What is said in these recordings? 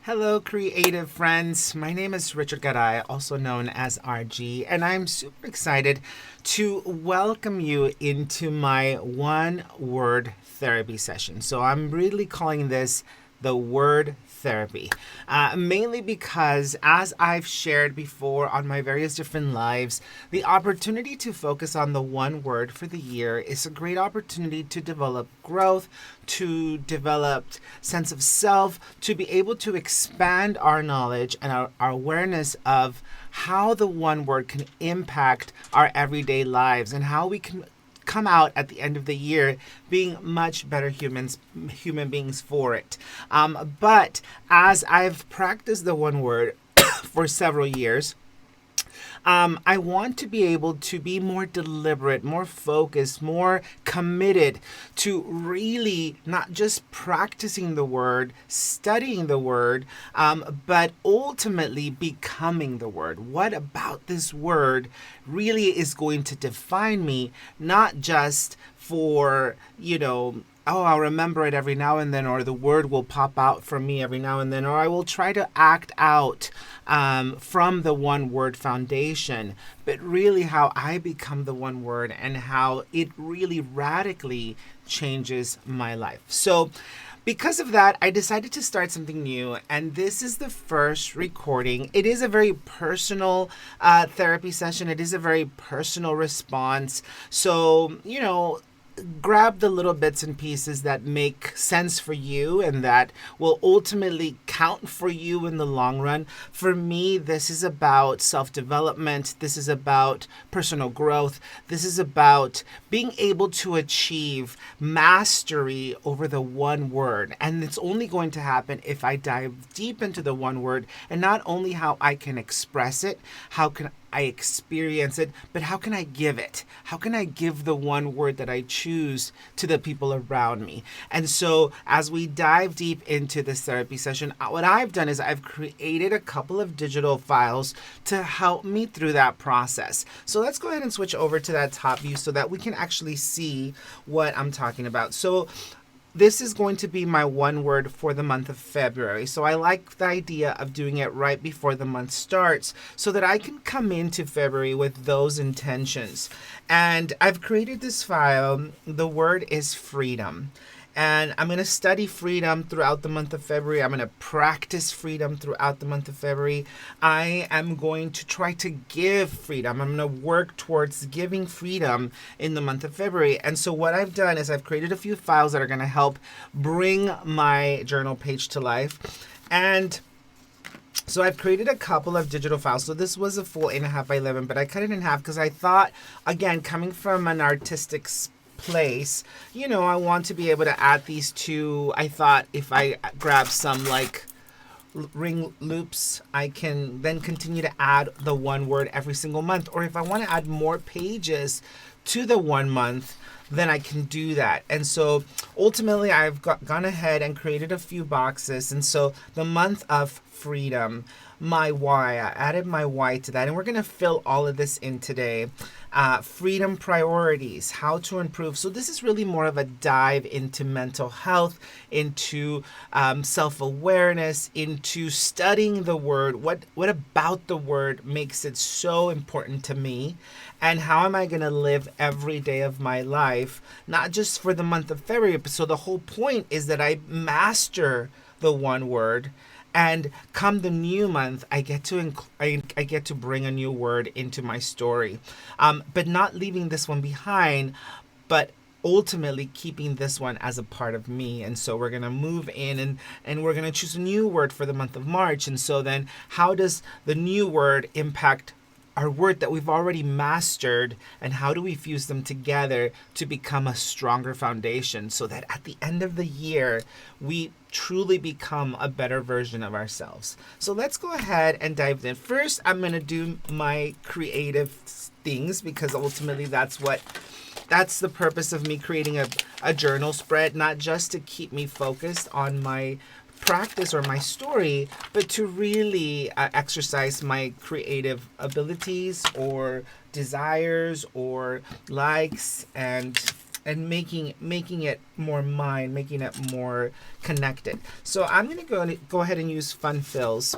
Hello, creative friends. My name is Richard Garay, also known as RG, and I'm super excited to welcome you into my one word therapy session. So I'm really calling this the word therapy, mainly because, as I've shared before on my various different lives, the opportunity to focus on the one word for the year is a great opportunity to develop growth, to develop sense of self, to be able to expand our knowledge and our awareness of how the one word can impact our everyday lives and how we can come out at the end of the year being much better human beings for it. But as I've practiced the one word for several years, I want to be able to be more deliberate, more focused, more committed to really not just practicing the word, studying the word, but ultimately becoming the word. What about this word really is going to define me, not just for, oh, I'll remember it every now and then, or the word will pop out from me every now and then, or I will try to act out from the one word foundation, but really how I become the one word and how it really radically changes my life. So, because of that, I decided to start something new, and this is the first recording. It is a very personal therapy session. It is a very personal response. So, grab the little bits and pieces that make sense for you and that will ultimately count for you in the long run. For me, this is about self-development. This is about personal growth. This is about being able to achieve mastery over the one word. And it's only going to happen if I dive deep into the one word, and not only how I can express it, how can I experience it, but how can I give it? How can I give the one word that I choose to the people around me? And so as we dive deep into this therapy session, what I've done is I've created a couple of digital files to help me through that process. So let's go ahead and switch over to that top view so that we can actually see what I'm talking about. So this is going to be my one word for the month of February. So I like the idea of doing it right before the month starts so that I can come into February with those intentions. And I've created this file. The word is freedom. And I'm going to study freedom throughout the month of February. I'm going to practice freedom throughout the month of February. I am going to try to give freedom. I'm going to work towards giving freedom in the month of February. And so what I've done is I've created a few files that are going to help bring my journal page to life. And so I've created a couple of digital files. So this was a full 8.5 by 11, but I cut it in half because I thought, again, coming from an artistic place, I want to be able to add these two. I thought if I grab some like ring loops, I can then continue to add the one word every single month. Or if I want to add more pages to the 1 month, then I can do that. And so ultimately I've gone ahead and created a few boxes. And so the month of freedom, my why, I added my why to that. And we're going to fill all of this in today. Freedom priorities, how to improve. So this is really more of a dive into mental health, into self-awareness, into studying the word. What about the word makes it so important to me? And how am I going to live every day of my life, not just for the month of February. So the whole point is that I master the one word. And come the new month, I get to bring a new word into my story, but not leaving this one behind, but ultimately keeping this one as a part of me. And so we're going to move in and we're going to choose a new word for the month of March. And so then how does the new word impact our word that we've already mastered, and how do we fuse them together to become a stronger foundation so that at the end of the year, we truly become a better version of ourselves. So let's go ahead and dive in. First, I'm going to do my creative things because ultimately that's the purpose of me creating a journal spread, not just to keep me focused on my practice or my story, but to really exercise my creative abilities or desires or likes, and making it more mine, making it more connected. So I'm gonna go ahead and use fun fills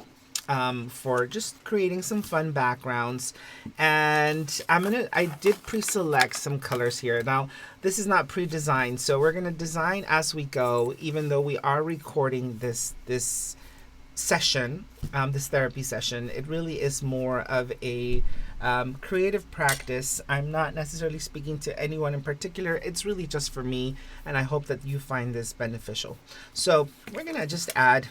for just creating some fun backgrounds. And I did pre-select some colors here. Now, this is not pre-designed, so we're gonna design as we go, even though we are recording this session, this therapy session. It really is more of a creative practice. I'm not necessarily speaking to anyone in particular. It's really just for me, and I hope that you find this beneficial. So we're gonna just add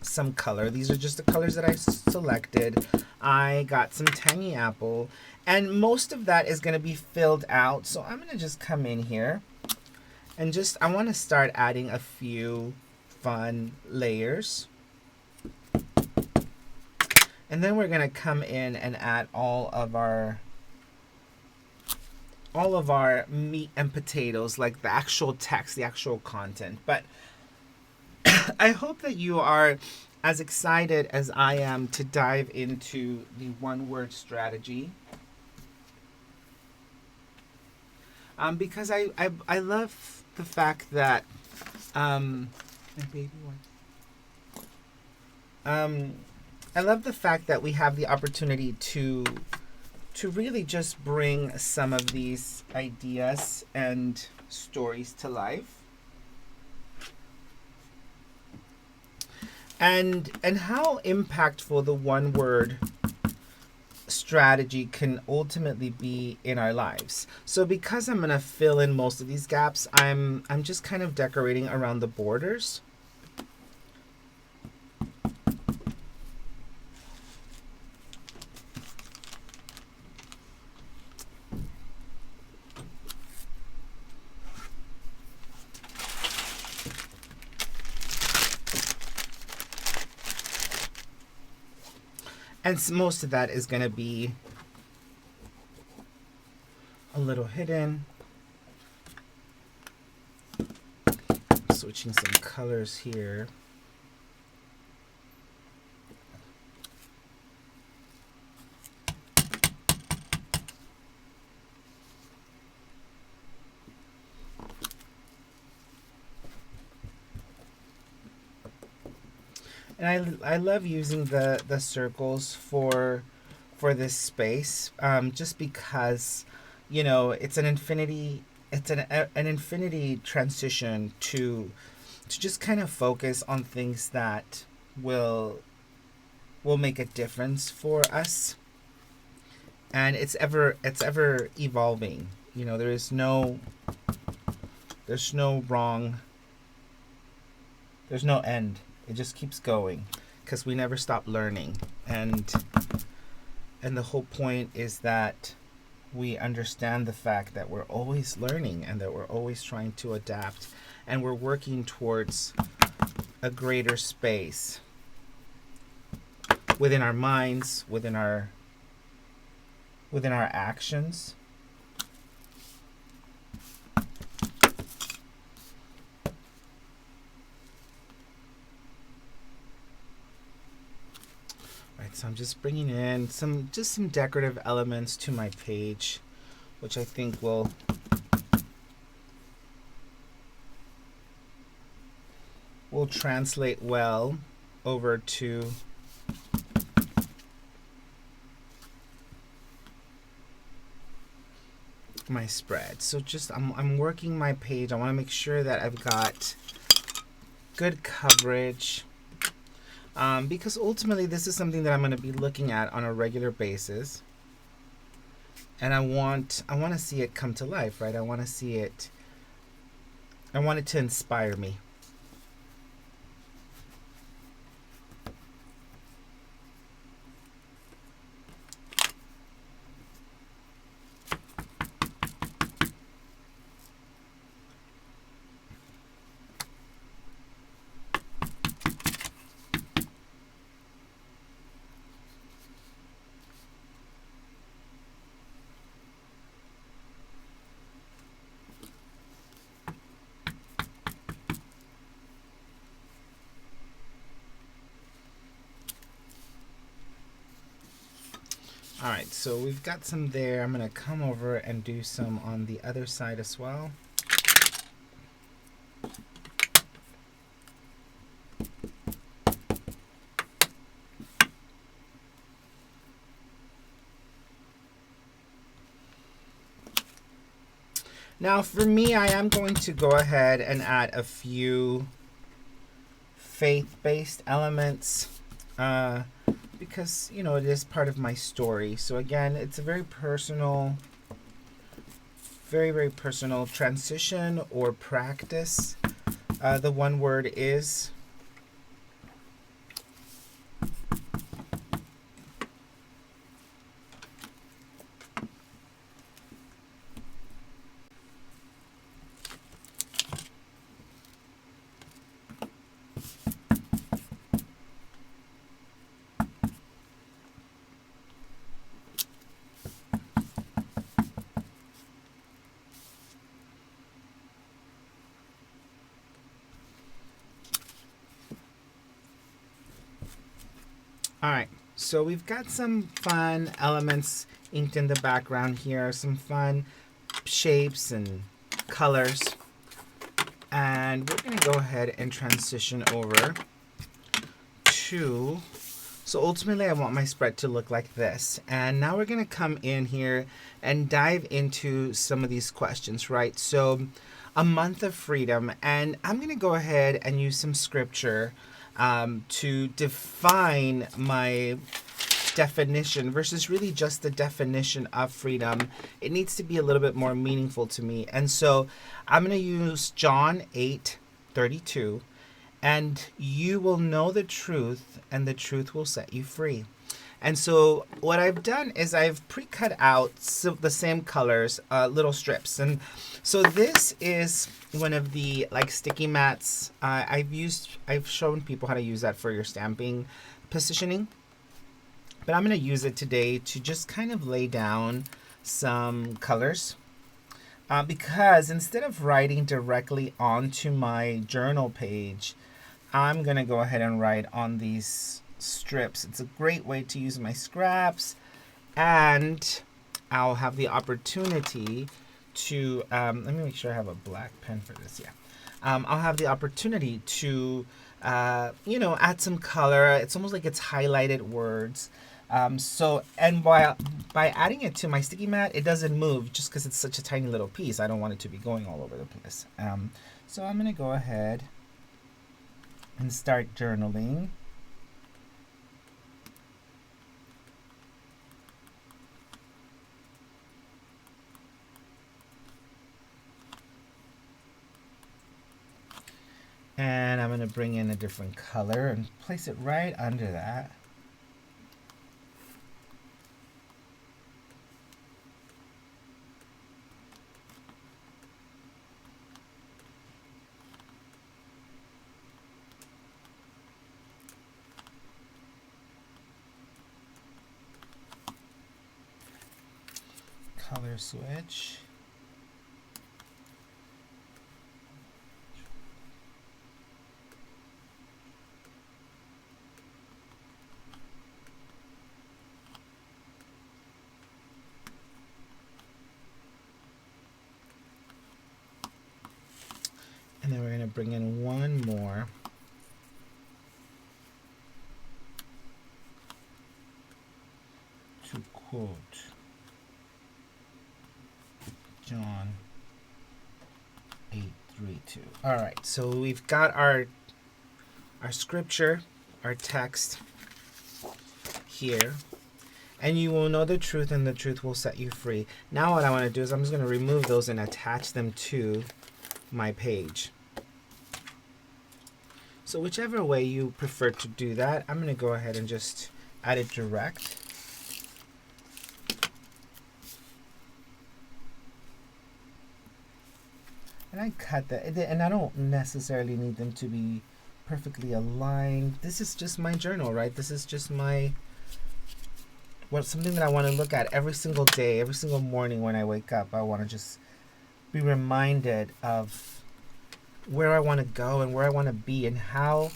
some color. These are just the colors that I selected. I got some tangy apple, and most of that is going to be filled out. So I'm going to just come in here and I want to start adding a few fun layers. And then we're going to come in and add all of our meat and potatoes, like the actual text, the actual content. But I hope that you are as excited as I am to dive into the one-word strategy. Because I love the fact that my baby one. I love the fact that we have the opportunity to really just bring some of these ideas and stories to life. And how impactful the one word strategy can ultimately be in our lives. So because I'm gonna fill in most of these gaps, I'm just kind of decorating around the borders. And most of that is going to be a little hidden. Switching some colors here. And I love using the circles for this space, just because, you know, it's an infinity transition to just kind of focus on things that will make a difference for us. And it's ever evolving. You know, there's no end. It just keeps going because we never stop learning. And the whole point is that we understand the fact that we're always learning and that we're always trying to adapt, and we're working towards a greater space within our minds, within our actions. So I'm just bringing in some decorative elements to my page, which I think will translate well over to my spread. So just I'm working my page. I want to make sure that I've got good coverage. Because ultimately this is something that I'm going to be looking at on a regular basis, and I want to see it come to life, right? I want it to inspire me. so we've got some there. I'm going to come over and do some on the other side as well. Now for me, I am going to go ahead and add a few faith-based elements because, you know, it is part of my story. So again, it's a very personal, very personal transition or practice. The one word is. All right, so we've got some fun elements inked in the background here, some fun shapes and colors. And we're going to go ahead and transition over to, so ultimately I want my spread to look like this. And now we're going to come in here and dive into some of these questions, right? So a month of freedom, and I'm going to go ahead and use some scripture to define my definition versus really just the definition of freedom. It needs to be a little bit more meaningful to me. And so I'm going to use John 8:32, and you will know the truth, and the truth will set you free. And so what I've done is I've pre-cut out the same colors, little strips. And so this is one of the like sticky mats. I've shown people how to use that for your stamping positioning. But I'm going to use it today to just kind of lay down some colors. Because instead of writing directly onto my journal page, I'm going to go ahead and write on these strips. It's a great way to use my scraps, and I'll have the opportunity to let me make sure I have a black pen for this. I'll have the opportunity to add some color. It's almost like it's highlighted words. And by adding it to my sticky mat, it doesn't move just because it's such a tiny little piece. I don't want it to be going all over the place. So I'm going to go ahead and start journaling. And I'm going to bring in a different color and place it right under that. Color switch. And then we're going to bring in one more. To quote John 8:32. All right, so we've got our scripture, our text here. And you will know the truth, and the truth will set you free. Now what I want to do is I'm just going to remove those and attach them to my page. So whichever way you prefer to do that, I'm going to go ahead and just add it direct. And I cut that, and I don't necessarily need them to be perfectly aligned. This is just my journal, right? This is just something that I want to look at every single day, every single morning when I wake up. I want to just be reminded of where I want to go and where I want to be and how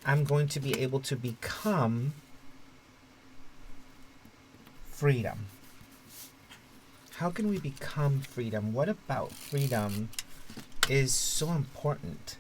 I'm going to be able to become freedom. How can we become freedom? What about freedom is so important?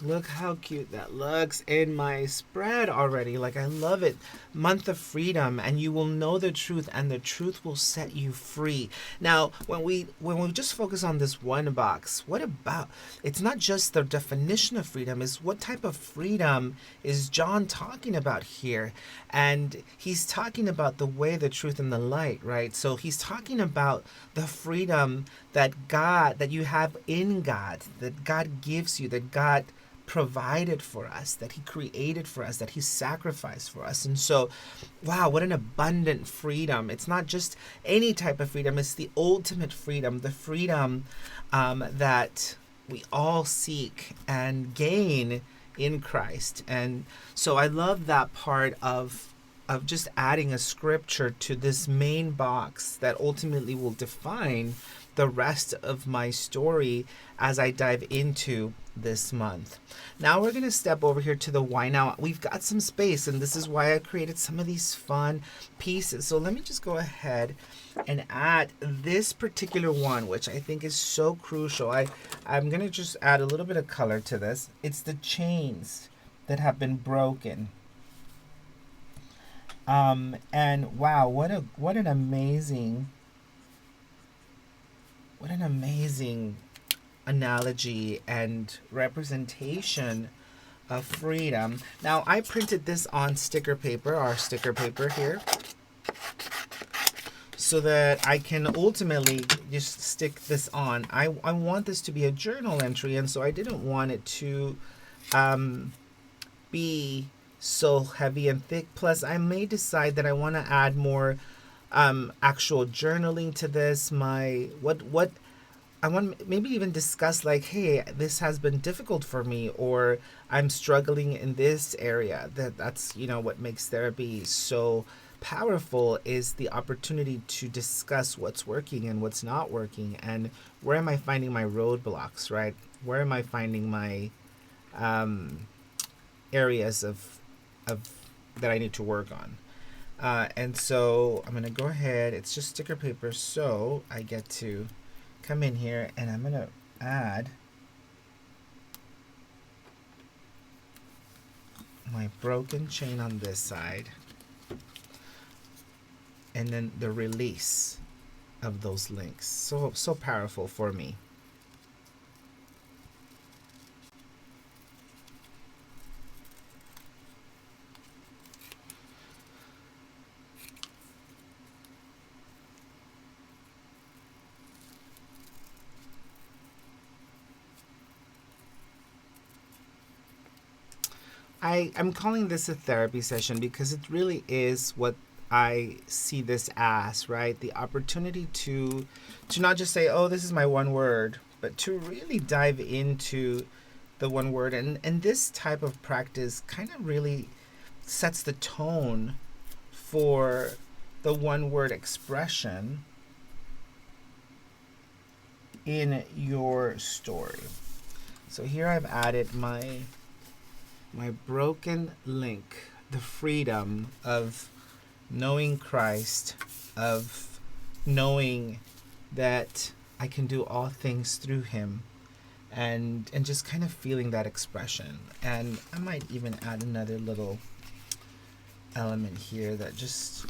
Look how cute that looks in my spread already. Like, I love it. Month of freedom, and you will know the truth, and the truth will set you free. Now, when we just focus on this one box, what about, it's not just the definition of freedom, is what type of freedom is John talking about here? And he's talking about the way, the truth, and the light, right? So he's talking about the freedom that you have in God, that God gives you, that God provided for us, that he created for us, that he sacrificed for us. And so, wow, what an abundant freedom. It's not just any type of freedom, it's the ultimate freedom, the freedom that we all seek and gain in Christ. And so I love that part of just adding a scripture to this main box that ultimately will define the rest of my story as I dive into this month. Now we're going to step over here to the why. Now we've got some space, and this is why I created some of these fun pieces. So let me just go ahead and add this particular one, which I think is so crucial. I'm going to just add a little bit of color to this. It's the chains that have been broken. And wow, what an amazing analogy and representation of freedom. Now, I printed this on sticker paper, our sticker paper here, so that I can ultimately just stick this on. I want this to be a journal entry, and so I didn't want it to be so heavy and thick. Plus, I may decide that I want to add more actual journaling to this. What I want to maybe even discuss, like, hey, this has been difficult for me, or I'm struggling in this area. That's what makes therapy so powerful, is the opportunity to discuss what's working and what's not working, and where am I finding my roadblocks, right? Where am I finding my areas of that I need to work on. And so I'm going to go ahead. It's just sticker paper, so I get to come in here and I'm going to add my broken chain on this side, and then the release of those links. So powerful for me. I'm calling this a therapy session because it really is what I see this as, right? The opportunity to not just say, oh, this is my one word, but to really dive into the one word. And this type of practice kind of really sets the tone for the one word expression in your story. So here I've added my broken link, the freedom of knowing Christ, of knowing that I can do all things through him, and just kind of feeling that expression. And I might even add another little element here that just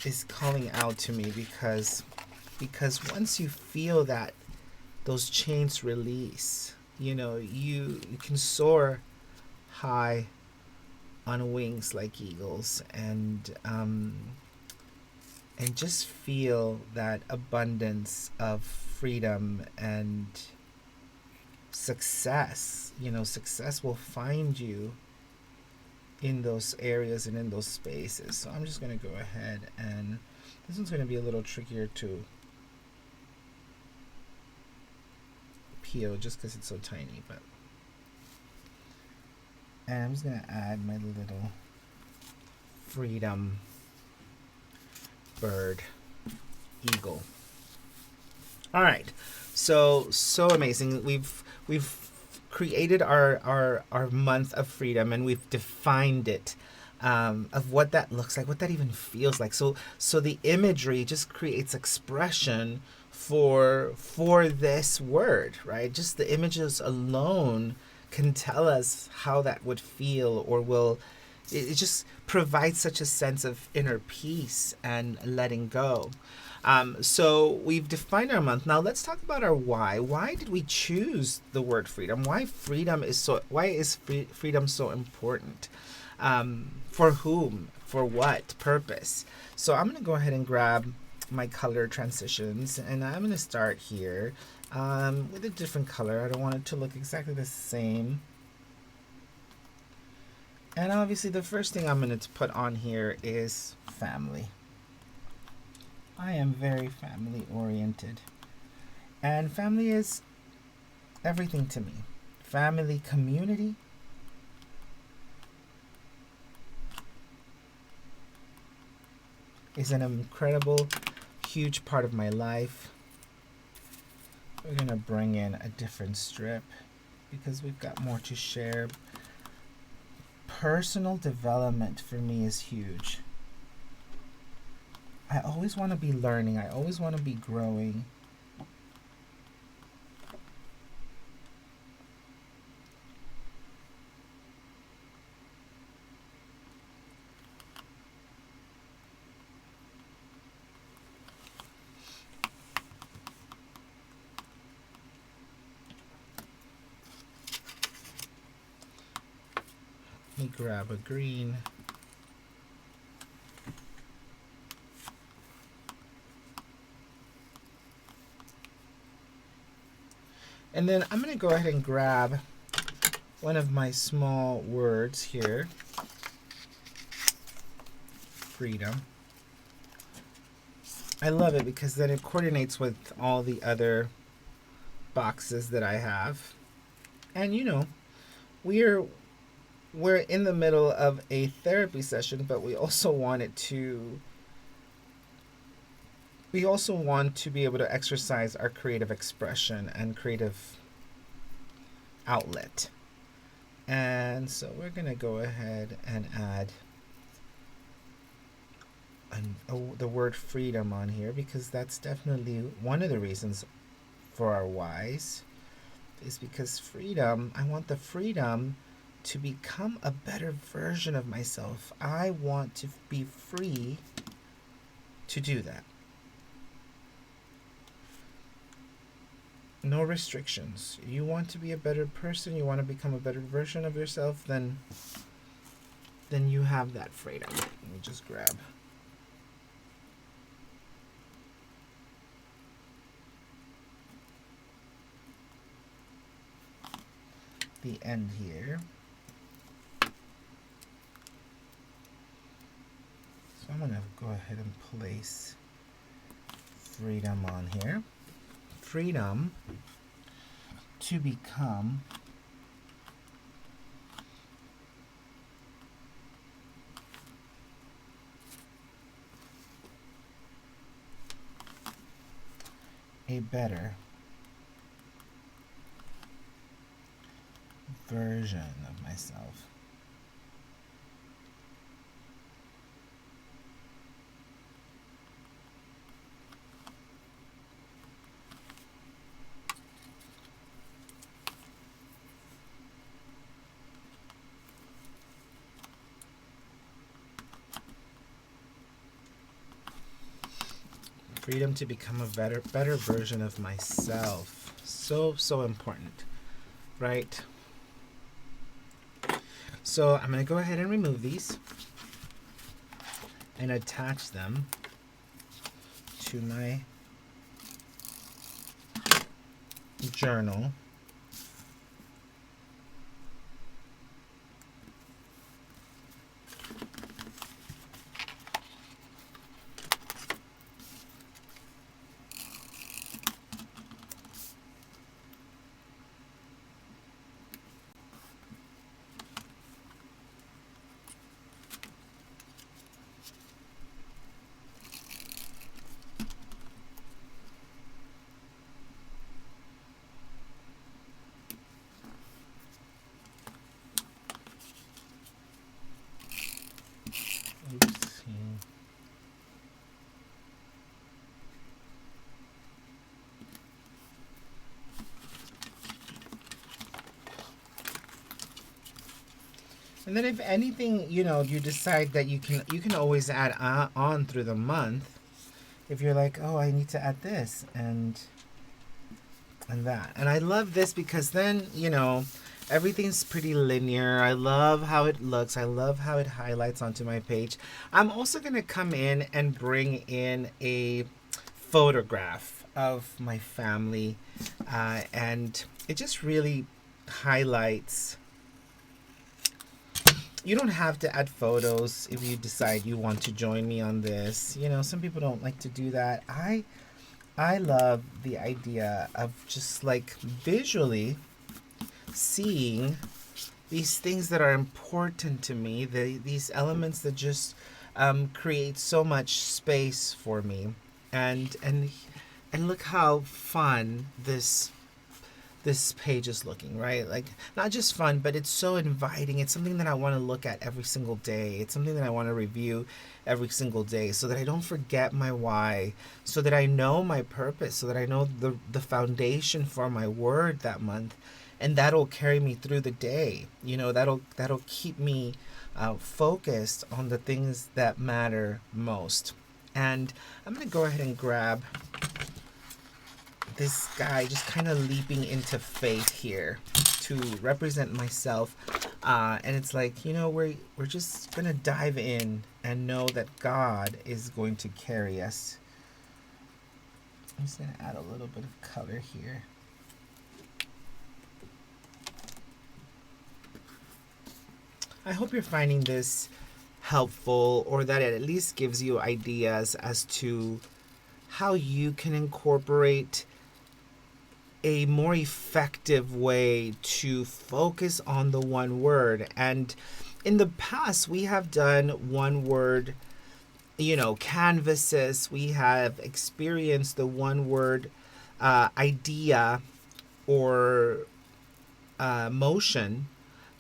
is calling out to me, because once you feel that those chains release, you can soar high on wings like eagles, and just feel that abundance of freedom and success. Success will find you in those areas and in those spaces. So I'm just going to go ahead, and this one's going to be a little trickier to peel just because it's so tiny, but and I'm just going to add my little freedom bird eagle. All right, so amazing. We've created our month of freedom, and we've defined it. of what that looks like, what that even feels like. So the imagery just creates expression for this word, right? Just the images alone can tell us how that would feel or will. It just provides such a sense of inner peace and letting go. So we've defined our month. Now let's talk about our why. Why did we choose the word freedom? Why is freedom so important? For whom? For what purpose? So I'm going to go ahead and grab my color transitions, and I'm going to start here with a different color. I don't want it to look exactly the same. And obviously the first thing I'm going to put on here is family. I am very family oriented. And family is everything to me. Family, community. Is an incredible, huge part of my life. We're going to bring in a different strip because we've got more to share. Personal development for me is huge. I always want to be learning. I always want to be growing. Let me grab a green. And then I'm going to go ahead and grab one of my small words here. Freedom. I love it because then it coordinates with all the other boxes that I have. And you know, we're in the middle of a therapy session, but we also want to be able to exercise our creative expression and creative outlet. And so we're going to go ahead and add the word freedom on here because that's definitely one of the reasons for our whys is because freedom, I want the freedom to become a better version of myself. I want to be free to do that. No restrictions. You want to be a better person, you want to become a better version of yourself, then you have that freedom. Let me just grab the end here. So I'm going to go ahead and place freedom on here. Freedom to become a better version of myself. Freedom to become a better version of myself. So important, right? So I'm going to go ahead and remove these and attach them to my journal. And then if anything, you decide that you can always add on through the month. If you're like, oh, I need to add this and that. And I love this because then, everything's pretty linear. I love how it looks. I love how it highlights onto my page. I'm also going to come in and bring in a photograph of my family. And it just really highlights. You don't have to add photos if you decide you want to join me on this. Some people don't like to do that. I love the idea of just like visually seeing these things that are important to me, these elements that just create so much space for me, and look how fun this page is looking, right? Like, not just fun, but it's so inviting. It's something that I want to look at every single day. It's something that I want to review every single day so that I don't forget my why, so that I know my purpose, so that I know the foundation for my word that month, and that'll carry me through the day. That'll keep me focused on the things that matter most. And I'm going to go ahead and grab this guy just kind of leaping into faith here to represent myself. And it's like, we're just going to dive in and know that God is going to carry us. I'm just going to add a little bit of color here. I hope you're finding this helpful, or that it at least gives you ideas as to how you can incorporate a more effective way to focus on the one word. And in the past, we have done one word, canvases. We have experienced the one word idea or motion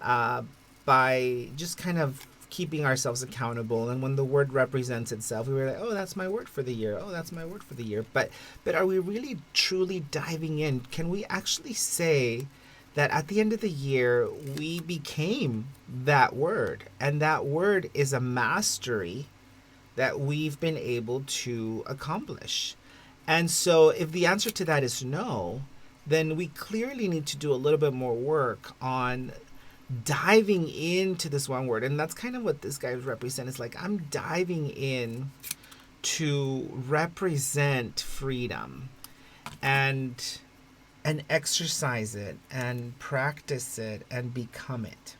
by just kind of keeping ourselves accountable. And when the word represents itself, we were like, oh, that's my word for the year. Oh, that's my word for the year. But are we really truly diving in? Can we actually say that at the end of the year, we became that word? And that word is a mastery that we've been able to accomplish. And so if the answer to that is no, then we clearly need to do a little bit more work on diving into this one word. And that's kind of what this guy represents. It's like, I'm diving in to represent freedom and exercise it and practice it and become it.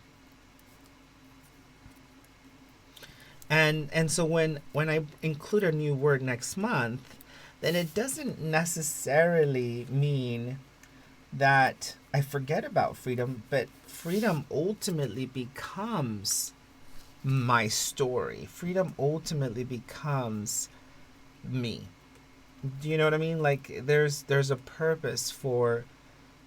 And so when I include a new word next month, then it doesn't necessarily mean that I forget about freedom, but freedom ultimately becomes my story. Freedom ultimately becomes me. Do you know what I mean? Like, there's a purpose for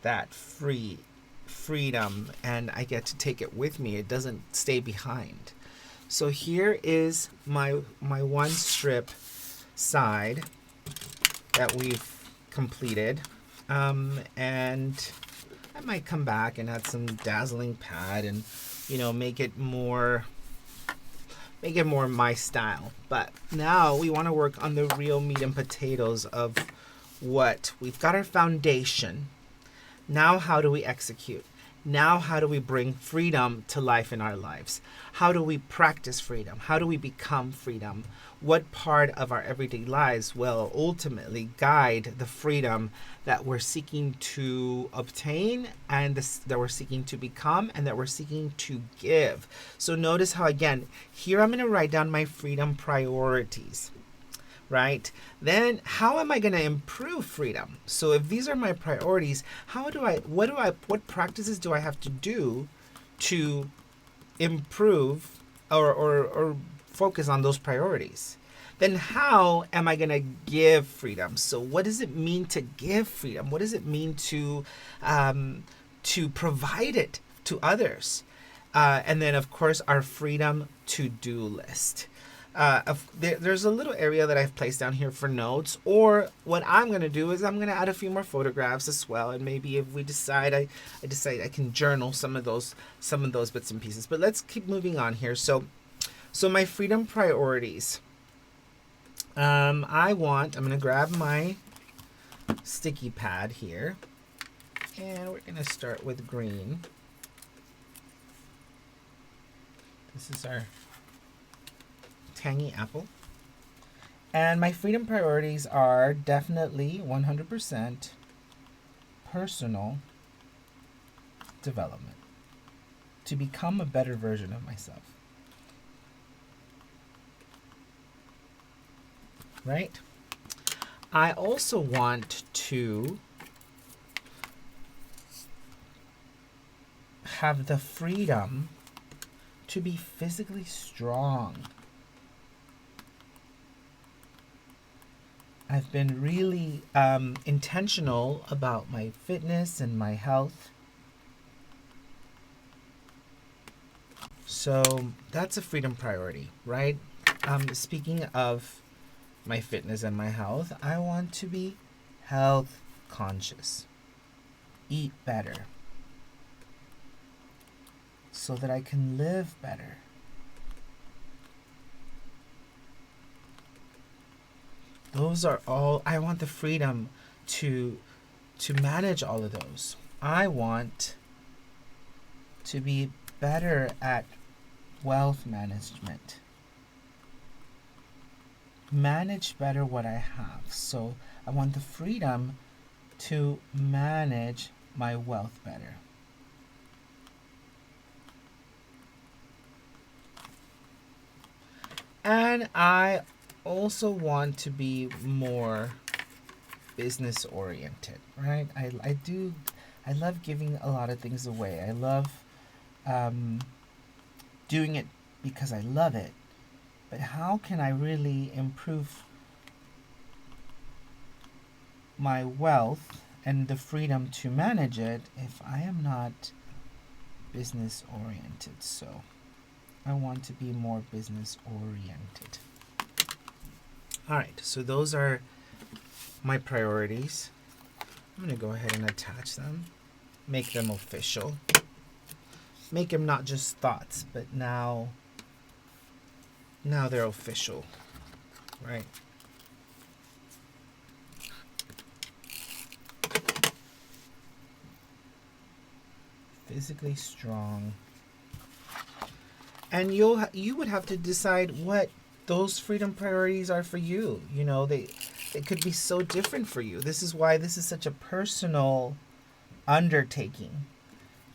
that freedom, and I get to take it with me. It doesn't stay behind. So here is my one strip side that we've completed. And I might come back and add some dazzling pad and, make it more my style. But now we want to work on the real meat and potatoes of what we've got. Our foundation. Now, how do we execute? Now, how do we bring freedom to life in our lives? How do we practice freedom? How do we become freedom? What part of our everyday lives will ultimately guide the freedom that we're seeking to obtain and that we're seeking to become and that we're seeking to give? So notice how, again, here I'm going to write down my freedom priorities. Right? Then how am I going to improve freedom? So if these are my priorities, what practices do I have to do to improve or focus on those priorities? Then how am I going to give freedom? So what does it mean to give freedom? What does it mean to provide it to others? And then, of course, our freedom to-do list. there's a little area that I've placed down here for notes. Or what I'm going to do is I'm going to add a few more photographs as well. And maybe if we decide, I decide I can journal some of those bits and pieces. But let's keep moving on here. So my freedom priorities. I'm going to grab my sticky pad here. And we're going to start with green. This is our tangy apple. And my freedom priorities are definitely 100% personal development. To become a better version of myself. Right? I also want to have the freedom to be physically strong. I've been really intentional about my fitness and my health. So that's a freedom priority, right? Speaking of my fitness and my health, I want to be health conscious. Eat better. So that I can live better. Those are all, I want the freedom to manage all of those. I want to be better at wealth management. Manage better what I have. So I want the freedom to manage my wealth better. And I also want to be more business oriented, right? I love giving a lot of things away. I love doing it because I love it. But how can I really improve my wealth and the freedom to manage it if I am not business oriented? So I want to be more business oriented. All right, so those are my priorities. I'm going to go ahead and attach them, make them official, make them not just thoughts, but now they're official, right? Physically strong. And you would have to decide what those freedom priorities are for you. You know, it could be so different for you. This is why this is such a personal undertaking.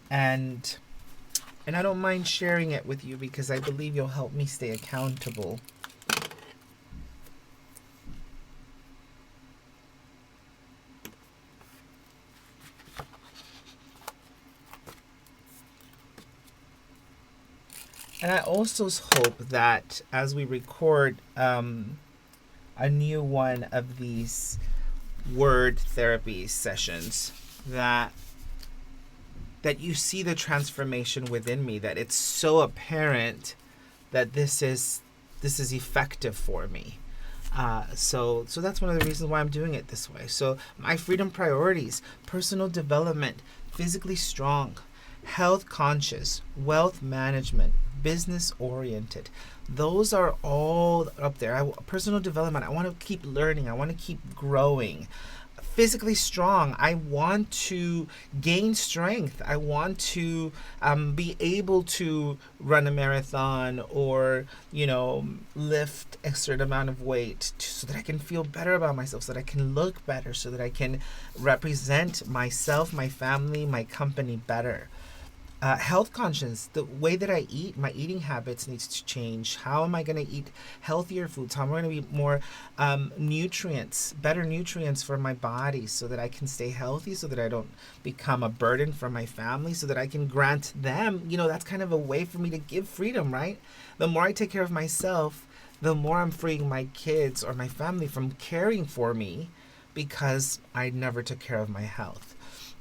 And I don't mind sharing it with you because I believe you'll help me stay accountable. And I also hope that as we record a new one of these word therapy sessions, that you see the transformation within me, that it's so apparent that this is effective for me. So that's one of the reasons why I'm doing it this way. So my freedom priorities: personal development, physically strong, health conscious, wealth management, business oriented. Those are all up there. Personal development, I want to keep learning. I want to keep growing. Physically strong, I want to gain strength. I want to be able to run a marathon or, lift a certain amount of weight so that I can feel better about myself, so that I can look better, so that I can represent myself, my family, my company better. Health conscious, the way that I eat, my eating habits needs to change. How am I going to eat healthier foods? How am I going to eat more nutrients, better nutrients for my body so that I can stay healthy, so that I don't become a burden for my family, so that I can grant them, that's kind of a way for me to give freedom, right? The more I take care of myself, the more I'm freeing my kids or my family from caring for me because I never took care of my health.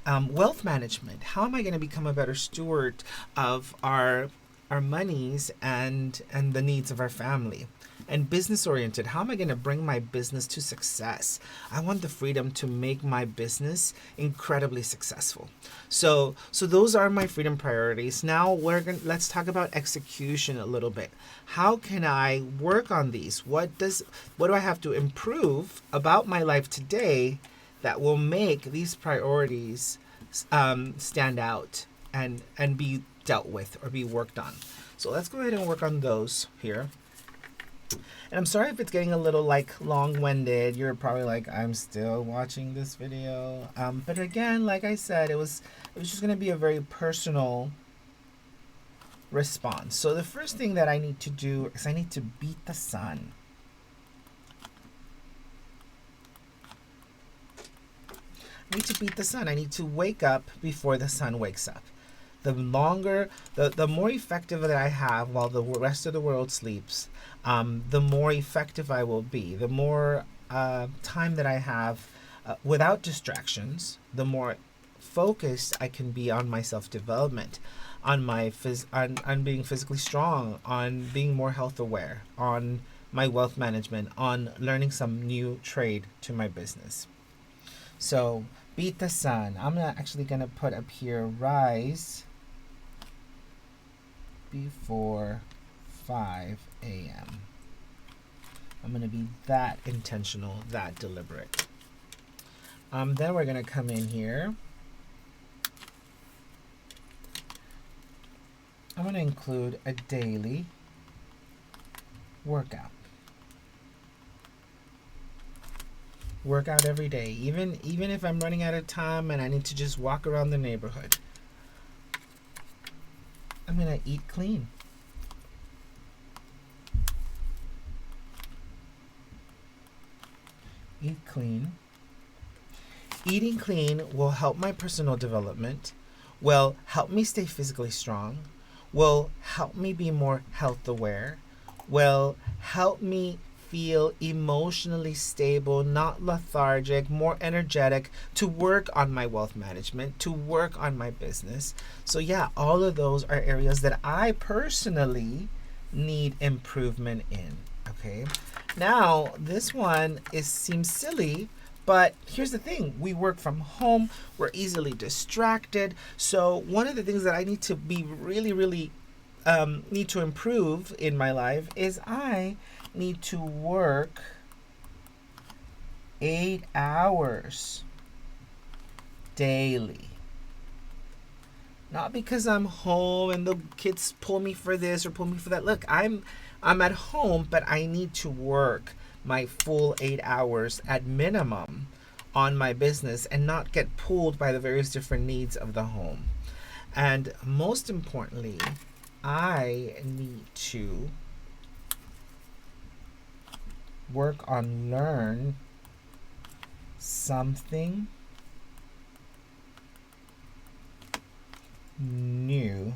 Wealth management. How am I going to become a better steward of our monies and the needs of our family? and business oriented. How am I going to bring my business to success? I want the freedom to make my business incredibly successful. So those are my freedom priorities. Now let's talk about execution a little bit. How can I work on these? What do I have to improve about my life today that will make these priorities stand out and be dealt with or be worked on? So let's go ahead and work on those here. And I'm sorry if it's getting a little long-winded. You're probably like, I'm still watching this video. But again, like I said, it was just going to be a very personal response. So the first thing that I need to do is I need to beat the sun. I need to beat the sun. I need to wake up before the sun wakes up. The more effective that I have while the rest of the world sleeps, the more effective I will be. The more time that I have without distractions, the more focused I can be on my self-development, on on being physically strong, on being more health aware, on my wealth management, on learning some new trade to my business. So beat the sun. I'm actually gonna put up here, rise before 5 a.m. I'm going to be that intentional, that deliberate. Then we're going to come in here. I'm going to include a daily workout. Workout every day, even if I'm running out of time and I need to just walk around the neighborhood. I'm going to eat clean. Eat clean. Eating clean will help my personal development, will help me stay physically strong, will help me be more health aware, will help me feel emotionally stable, not lethargic, more energetic to work on my wealth management, to work on my business. So yeah, all of those are areas that I personally need improvement in. Okay. Now, this one seems silly, but here's the thing. We work from home. We're easily distracted. So one of the things that I need to be really need to improve in my life is I need to work 8 hours daily. Not because I'm home and the kids pull me for this or pull me for that. Look, I'm at home, but I need to work my full 8 hours at minimum on my business and not get pulled by the various different needs of the home. And most importantly, I need to learn something new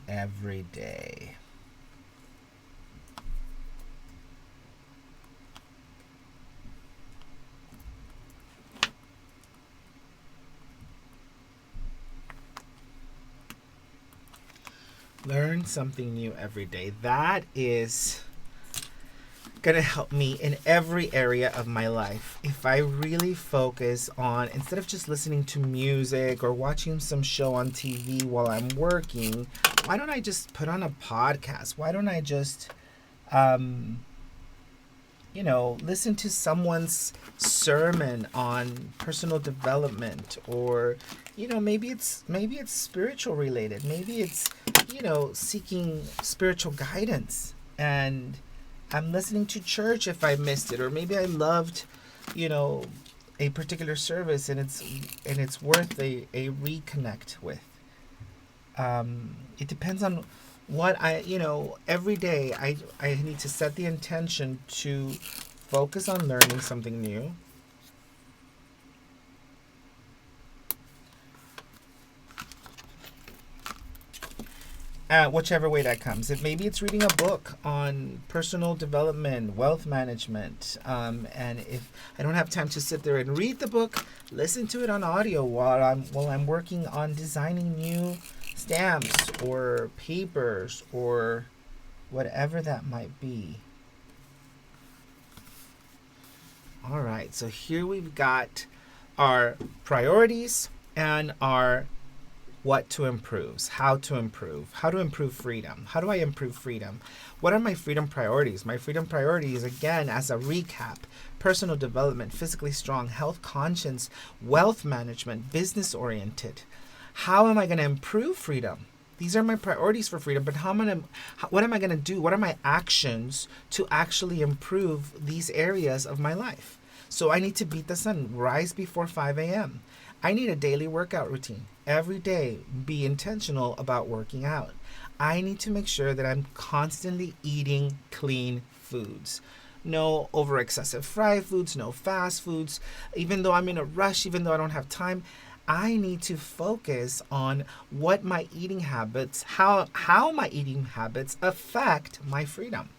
every day. Learn something new every day. That is going to help me in every area of my life. If I really focus on, instead of just listening to music or watching some show on TV while I'm working, why don't I just put on a podcast? Why don't I just, listen to someone's sermon on personal development, or, maybe it's spiritual related. Maybe it's, seeking spiritual guidance, and I'm listening to church if I missed it, or maybe I loved, a particular service and it's worth a reconnect with. It depends on what every day I need to set the intention to focus on learning something new. Whichever way that comes. Maybe it's reading a book on personal development, wealth management, and if I don't have time to sit there and read the book, listen to it on audio while I'm working on designing new stamps or papers or whatever that might be. All right, so here we've got our priorities and our what to improve, how to improve freedom. How do I improve freedom? What are my freedom priorities? My freedom priorities, again, as a recap: personal development, physically strong, health conscious, wealth management, business oriented. How am I going to improve freedom? These are my priorities for freedom, but what am I going to do? What are my actions to actually improve these areas of my life? So I need to beat the sun, rise before 5 a.m. I need a daily workout routine. Every day, be intentional about working out. I need to make sure that I'm constantly eating clean foods. No over excessive fried foods, no fast foods. Even though I'm in a rush, even though I don't have time, I need to focus on what my eating habits, how my eating habits affect my freedom.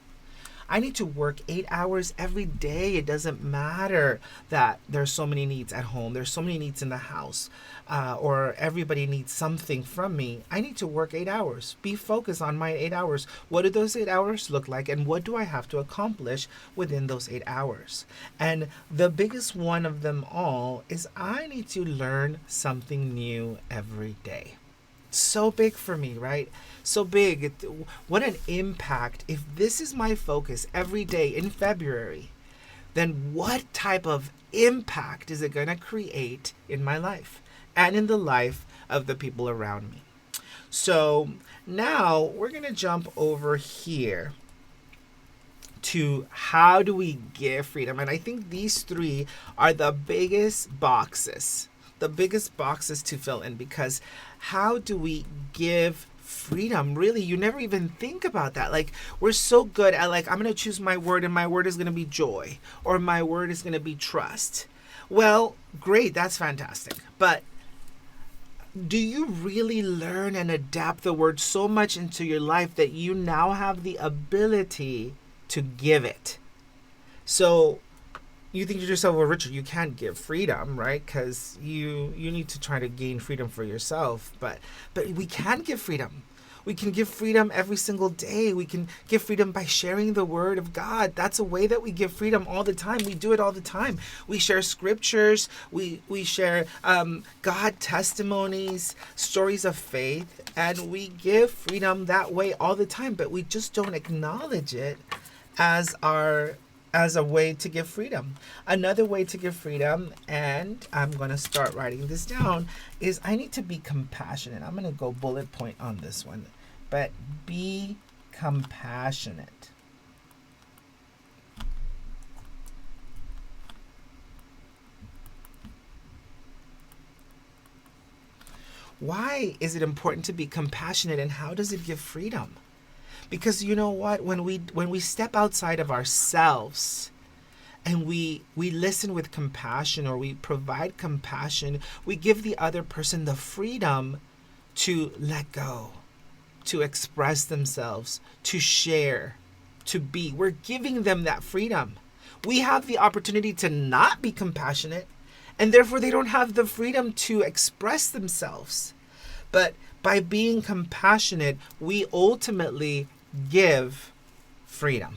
I need to work 8 hours every day. It doesn't matter that there's so many needs at home. There's so many needs in the house, or everybody needs something from me. I need to work 8 hours. Be focused on my 8 hours. What do those 8 hours look like, and what do I have to accomplish within those 8 hours? And the biggest one of them all is I need to learn something new every day. So big for me, right? So big. What an impact. If this is my focus every day in February, then what type of impact is it going to create in my life and in the life of the people around me? So now we're going to jump over here to how do we give freedom? And I think these three are the biggest boxes to fill in, because how do we give freedom? Really, you never even think about that. Like, we're so good at, like, I'm going to choose my word, and my word is going to be joy, or my word is going to be trust. Well, great, that's fantastic. But do you really learn and adapt the word so much into your life that you now have the ability to give it? So you think to yourself, well, Richard, you can't give freedom, right? Because you need to try to gain freedom for yourself. But we can give freedom. We can give freedom every single day. We can give freedom by sharing the word of God. That's a way that we give freedom all the time. We do it all the time. We share scriptures. We share God testimonies, stories of faith, and we give freedom that way all the time. But we just don't acknowledge it as a way to give freedom. Another way to give freedom, and I'm going to start writing this down, is I need to be compassionate. I'm going to go bullet point on this one. But be compassionate. Why is it important to be compassionate, and how does it give freedom? Because you know what? When we step outside of ourselves and we listen with compassion, or we provide compassion, we give the other person the freedom to let go, to express themselves, to share, to be. We're giving them that freedom. We have the opportunity to not be compassionate, and therefore they don't have the freedom to express themselves. But by being compassionate, we ultimately give freedom.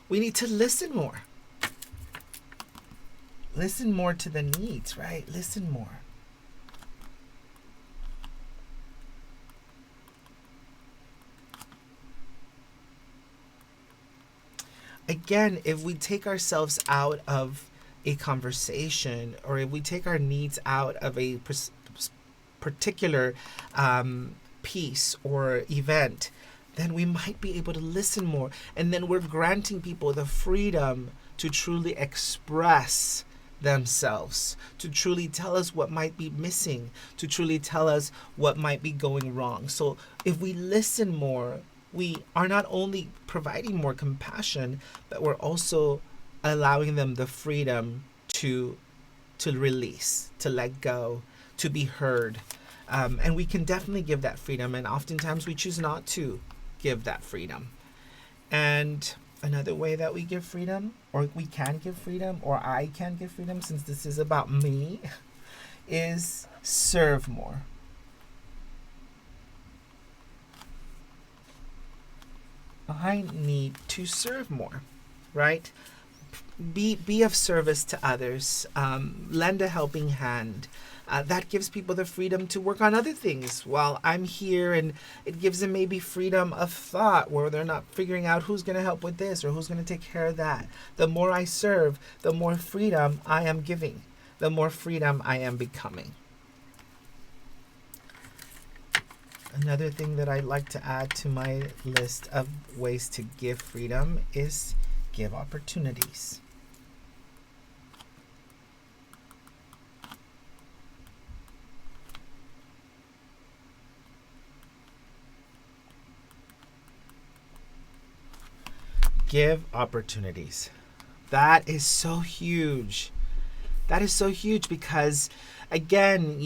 We need to listen more. Listen more to the needs, right? Listen more. Again, if we take ourselves out of a conversation, or if we take our needs out of a particular piece or event, then we might be able to listen more. And then we're granting people the freedom to truly express themselves, to truly tell us what might be missing, to truly tell us what might be going wrong. So if we listen more, we are not only providing more compassion, but we're also allowing them the freedom to release, to let go, to be heard. And we can definitely give that freedom, and oftentimes we choose not to give that freedom. And another way that we give freedom, or we can give freedom, or I can give freedom, since this is about me, is serve more. I need to serve more, right? Be of service to others. Lend a helping hand. That gives people the freedom to work on other things while I'm here, and it gives them maybe freedom of thought where they're not figuring out who's going to help with this or who's going to take care of that. The more I serve, the more freedom I am giving, the more freedom I am becoming. Another thing that I'd like to add to my list of ways to give freedom is give opportunities. Give opportunities. That is so huge. That is so huge because, again,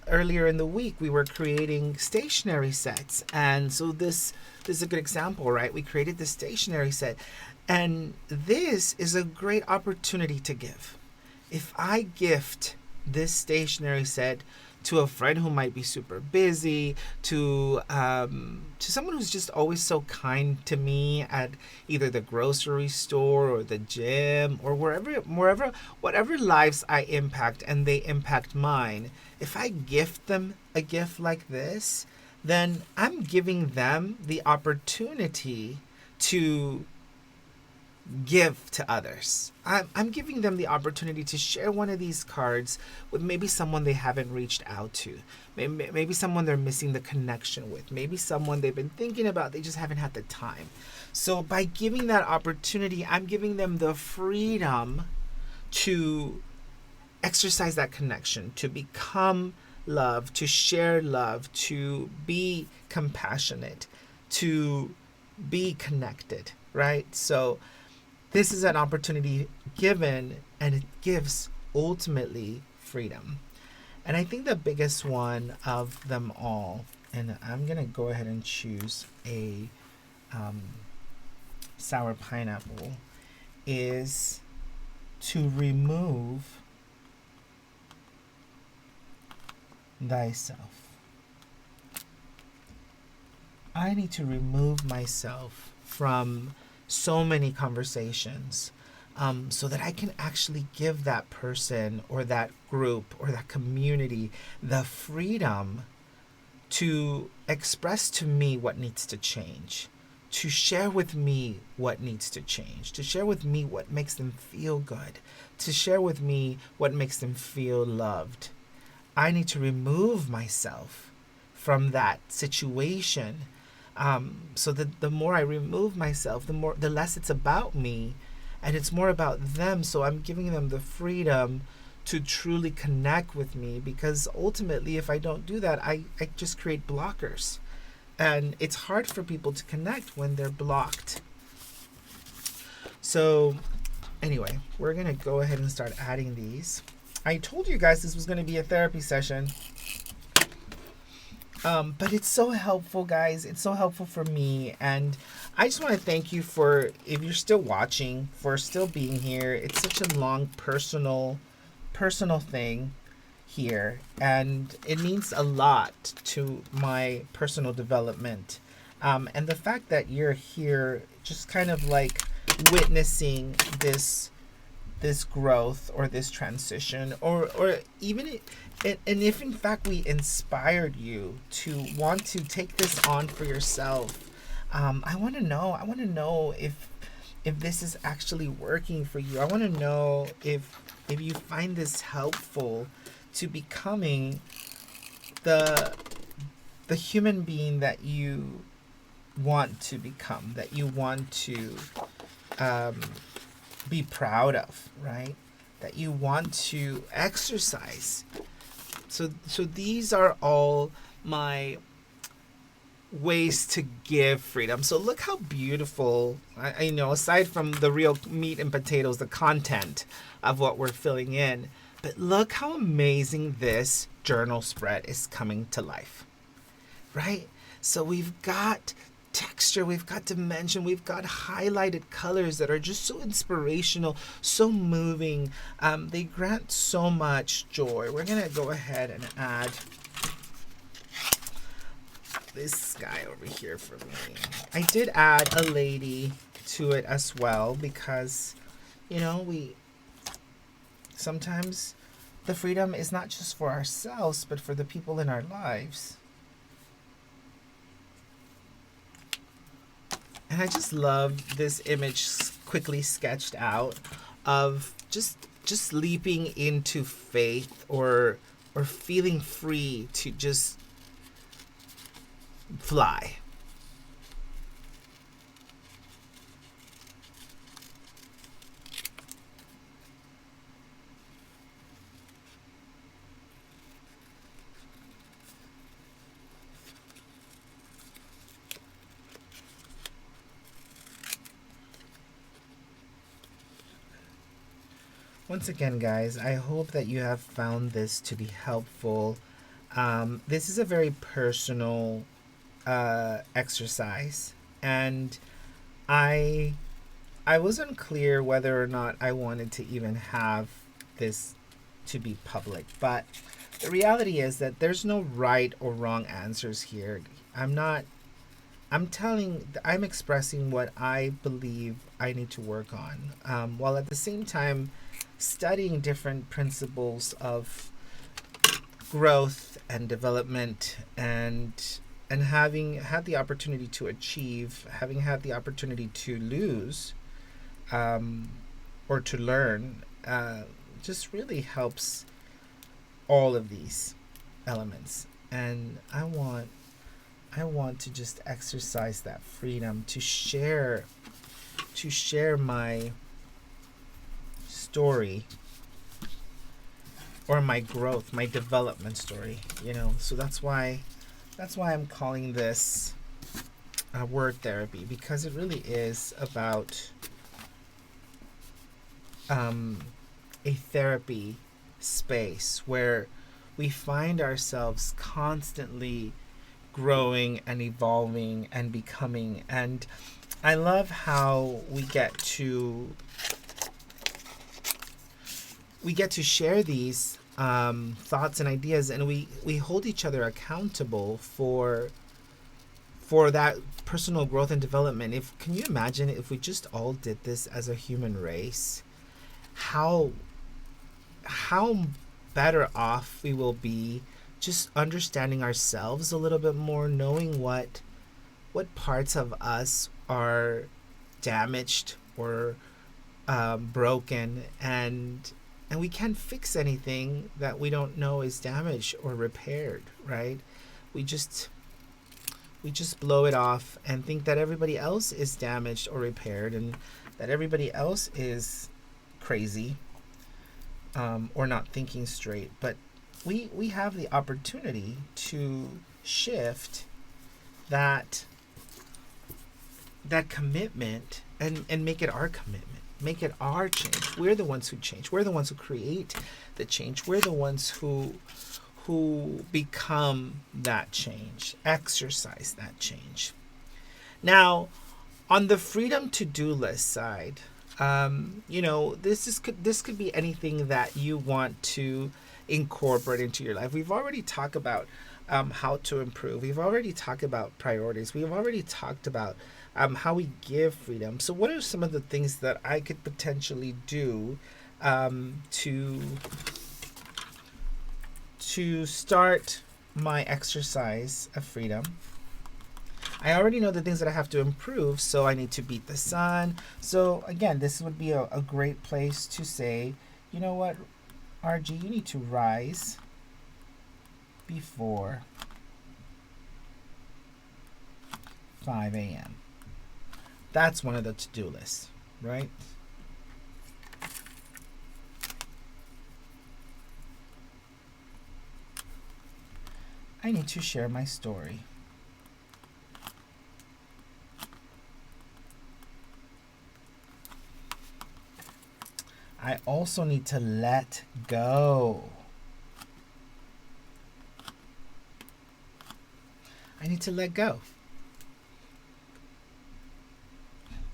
earlier in the week we were creating stationery sets, and so this is a good example, right? We created the stationery set, and this is a great opportunity to give. If I gift this stationery set to a friend who might be super busy, to someone who's just always so kind to me at either the grocery store or the gym or wherever, whatever lives I impact and they impact mine, if I gift them a gift like this, then I'm giving them the opportunity to give to others. I'm giving them the opportunity to share one of these cards with maybe someone they haven't reached out to, maybe someone they're missing the connection with, maybe someone they've been thinking about, they just haven't had the time. So by giving that opportunity, I'm giving them the freedom to exercise that connection, to become love, to share love, to be compassionate, to be connected, right? So this is an opportunity given, and it gives ultimately freedom. And I think the biggest one of them all, and I'm going to go ahead and choose a sour pineapple, is to remove thyself. I need to remove myself from so many conversations so that I can actually give that person or that group or that community the freedom to express to me what needs to change, to share with me what needs to change, to share with me what makes them feel good, to share with me what makes them feel loved. I need to remove myself from that situation. So that the more I remove myself, the less it's about me, and it's more about them. So I'm giving them the freedom to truly connect with me, because ultimately, if I don't do that, I just create blockers, and it's hard for people to connect when they're blocked. So anyway, we're gonna go ahead and start adding these. I told you guys this was gonna be a therapy session. But it's so helpful, guys. It's so helpful for me. And I just want to thank you for, if you're still watching, for still being here. It's such a long, personal thing here. And it means a lot to my personal development. And the fact that you're here just kind of like witnessing this growth or this transition, or even and if in fact we inspired you to want to take this on for yourself, I want to know if this is actually working for you. I want to know if you find this helpful to becoming the human being that you want to become, that you want to be proud of, right? That you want to exercise. So these are all my ways to give freedom. So look how beautiful, I know, aside from the real meat and potatoes, the content of what we're filling in, but look how amazing this journal spread is coming to life, right? So we've got texture, we've got dimension, we've got highlighted colors that are just so inspirational, so moving. They grant so much joy. We're gonna go ahead and add this guy over here for me. I did add a lady to it as well because, we sometimes the freedom is not just for ourselves, but for the people in our lives. And I just love this image quickly sketched out of just leaping into faith or feeling free to just fly. Once again, guys, I hope that you have found this to be helpful. This is a very personal exercise, and I was unclear whether or not I wanted to even have this to be public. But the reality is that there's no right or wrong answers here. I'm expressing what I believe I need to work on, while at the same time studying different principles of growth and development, and having had the opportunity to achieve, having had the opportunity to lose, or to learn, just really helps all of these elements. And I want to just exercise that freedom to share my story, or my growth, my development story, so that's why I'm calling this word therapy, because it really is about a therapy space where we find ourselves constantly growing and evolving and becoming. And I love how we get to share these thoughts and ideas, and we hold each other accountable for that personal growth and development. Can you imagine if we just all did this as a human race? How better off we will be, just understanding ourselves a little bit more, knowing what parts of us are damaged or broken, and we can't fix anything that we don't know is damaged or repaired, right? We just blow it off and think that everybody else is damaged or repaired, and that everybody else is crazy, or not thinking straight. But we have the opportunity to shift that commitment and make it our commitment. Make it our change. We're the ones who change. We're the ones who create the change. We're the ones who become that change, exercise that change. Now, on the freedom to-do list side, this could be anything that you want to incorporate into your life. We've already talked about how to improve. We've already talked about priorities. We've already talked about how we give freedom. So what are some of the things that I could potentially do to start my exercise of freedom? I already know the things that I have to improve, so I need to beat the sun. So again, this would be a great place to say, you know what, RG, you need to rise before 5 a.m. That's one of the to-do lists, right? I need to share my story. I also need to let go. I need to let go.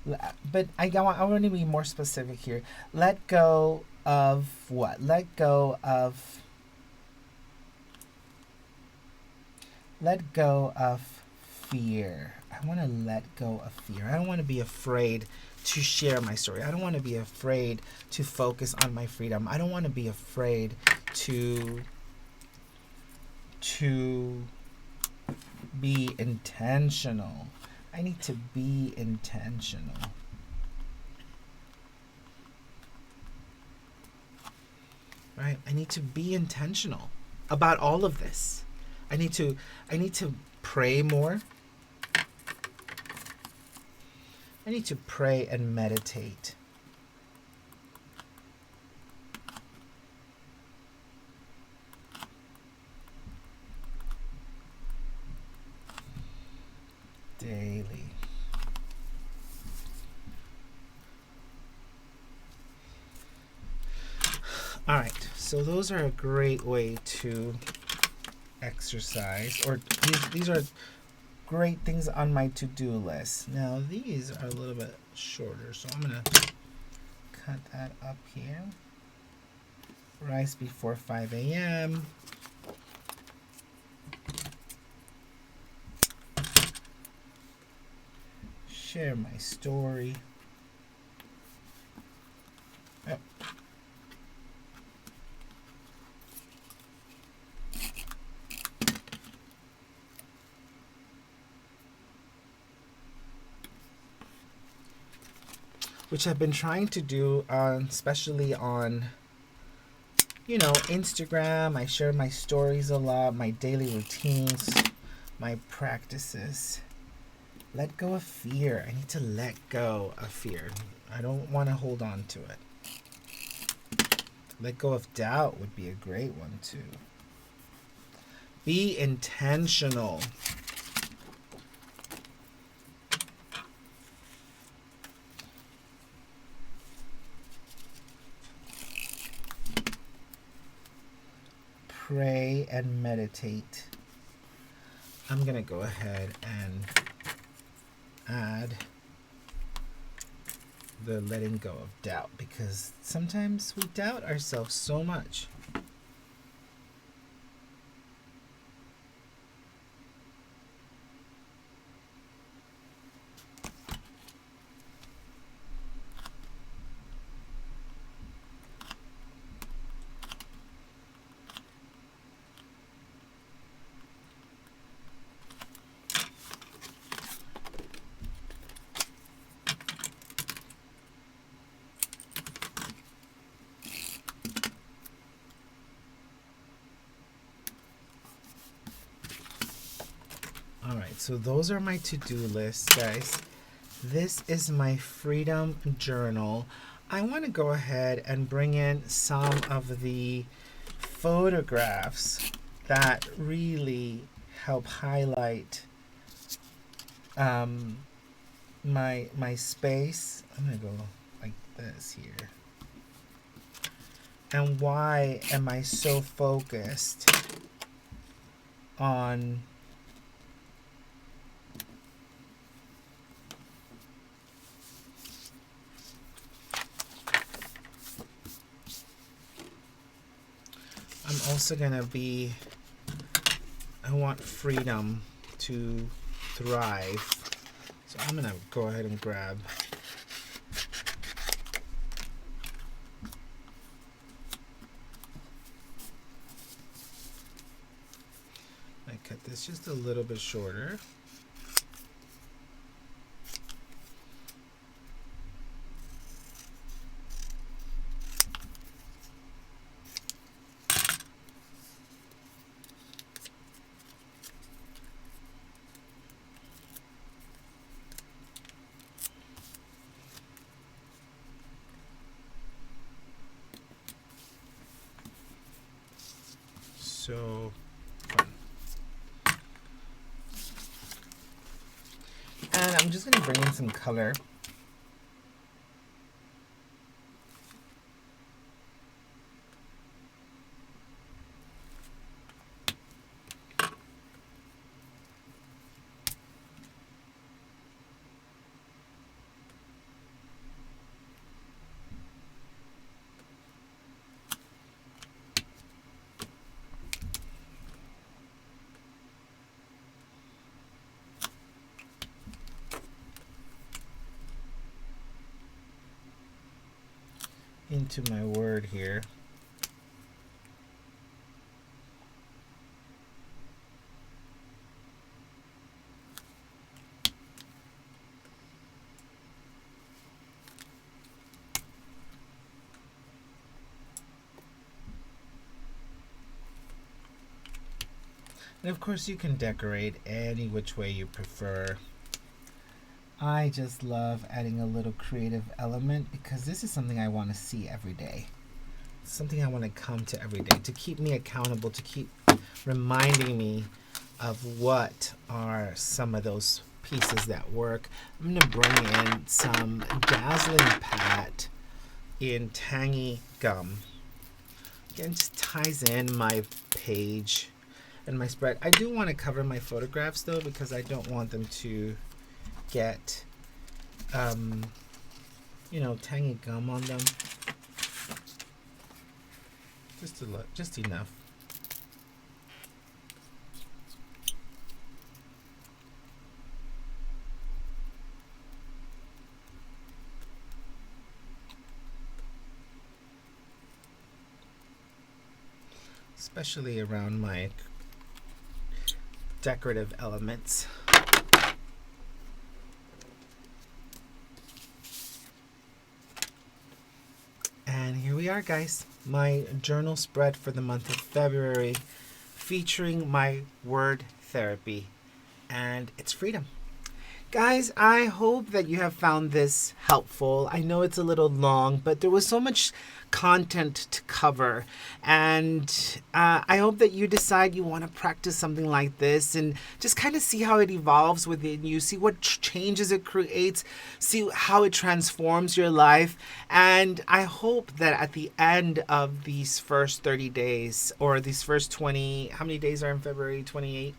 But I want to be more specific here. Let go of what? Let go of fear. I want to let go of fear. I don't want to be afraid to share my story. I don't want to be afraid to focus on my freedom. I don't want to be afraid to be intentional. I need to be intentional. Right? I need to be intentional about all of this. I need to pray more. I need to pray and meditate. Daily. All right, so those are a great way to exercise, or these are great things on my to-do list. Now these are a little bit shorter, so I'm gonna cut that up here. Rise before 5 a.m. Share my story. Oh. Which I've been trying to do, especially on, Instagram. I share my stories a lot, my daily routines, my practices. Let go of fear. I need to let go of fear. I don't want to hold on to it. Let go of doubt would be a great one too. Be intentional. Pray and meditate. I'm going to go ahead and add the letting go of doubt, because sometimes we doubt ourselves so much. Alright, so those are my to-do lists, guys. This is my freedom journal. I want to go ahead and bring in some of the photographs that really help highlight my space. I'm going to go like this here. And why am I so focused on I'm also going to I want freedom to thrive. So I'm going to go ahead and grab I cut this just a little bit shorter. So and I'm just going to bring in some color. into my word here. And of course you can decorate any which way you prefer. I just love adding a little creative element because this is something I want to see every day. It's something I want to come to every day to keep me accountable, to keep reminding me of what are some of those pieces that work. I'm going to bring in some Dazzling Pat in Tangy Gum. Again, just ties in my page and my spread. I do want to cover my photographs though because I don't want them to get tangy gum on them. Just enough. Especially around my decorative elements. And here we are, guys. My journal spread for the month of February featuring my word therapy. And it's freedom. Guys, I hope that you have found this helpful. I know it's a little long, but there was so much content to cover. And I hope that you decide you want to practice something like this and just kind of see how it evolves within you, see what changes it creates, see how it transforms your life. And I hope that at the end of these first 30 days or these first 20, how many days are in February? 28?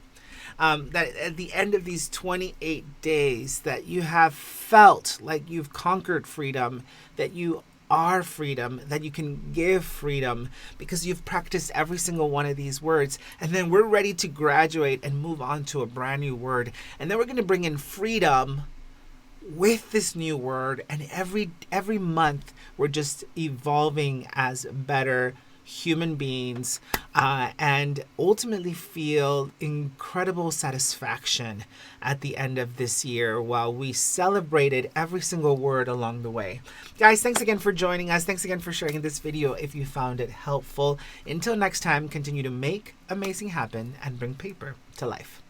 That at the end of these 28 days that you have felt like you've conquered freedom, that you are freedom, that you can give freedom because you've practiced every single one of these words. And then we're ready to graduate and move on to a brand new word. And then we're going to bring in freedom with this new word. And every month we're just evolving as better human beings and ultimately feel incredible satisfaction at the end of this year while we celebrated every single word along the way. Guys, thanks again for joining us. Thanks again for sharing this video if you found it helpful. Until next time, continue to make amazing happen and bring paper to life.